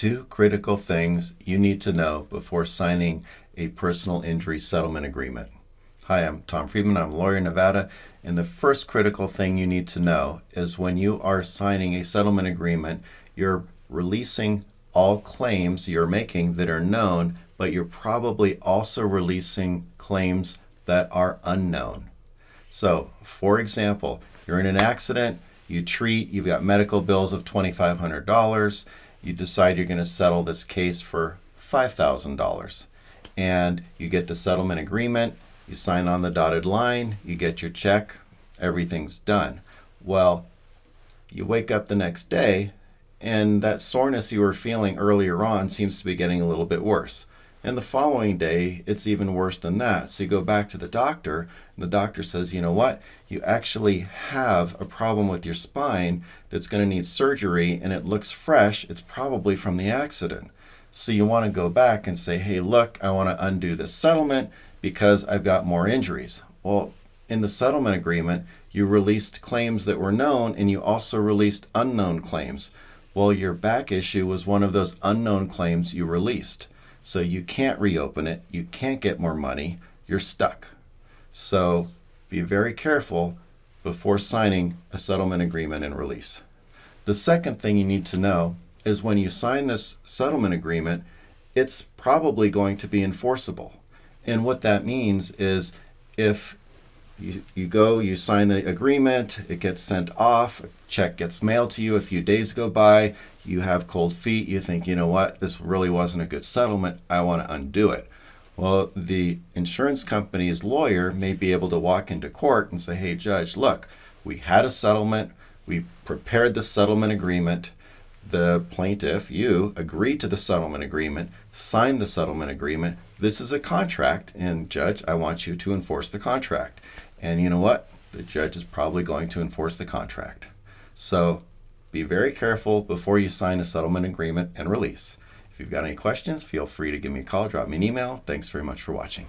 2 critical things you need to know before signing a personal injury settlement agreement. Hi, I'm Tom Friedman. I'm a lawyer in Nevada. And the first critical thing you need to know is when you are signing a settlement agreement, you're releasing all claims you're making that are known, but you're probably also releasing claims that are unknown. So, for example, you're in an accident, you've got medical bills of $2,500, you decide you're going to settle this case for $5,000. And you get the settlement agreement, you sign on the dotted line, you get your check, everything's done. Well, you wake up the next day, and that soreness you were feeling earlier on seems to be getting a little bit worse. And the following day, it's even worse than that. So you go back to the doctor, and the doctor says, you know what? You actually have a problem with your spine that's going to need surgery, and it looks fresh. It's probably from the accident. So you want to go back and say, hey, look, I want to undo this settlement because I've got more injuries. Well, in the settlement agreement, you released claims that were known, and you also released unknown claims. Well, your back issue was one of those unknown claims you released. So you can't reopen it, you can't get more money, you're stuck. So be very careful before signing a settlement agreement and release. The second thing you need to know is when you sign this settlement agreement, it's probably going to be enforceable. And what that means is if you sign the agreement, it gets sent off, a check gets mailed to you, a few days go by, you have cold feet, you think, you know what, this really wasn't a good settlement, I want to undo it. Well, the insurance company's lawyer may be able to walk into court and say, hey, judge, look, we had a settlement, we prepared the settlement agreement, the plaintiff, you, agreed to the settlement agreement, signed the settlement agreement, this is a contract, and judge, I want you to enforce the contract. And you know what? The judge is probably going to enforce the contract. So be very careful before you sign a settlement agreement and release. If you've got any questions, feel free to give me a call, drop me an email. Thanks very much for watching.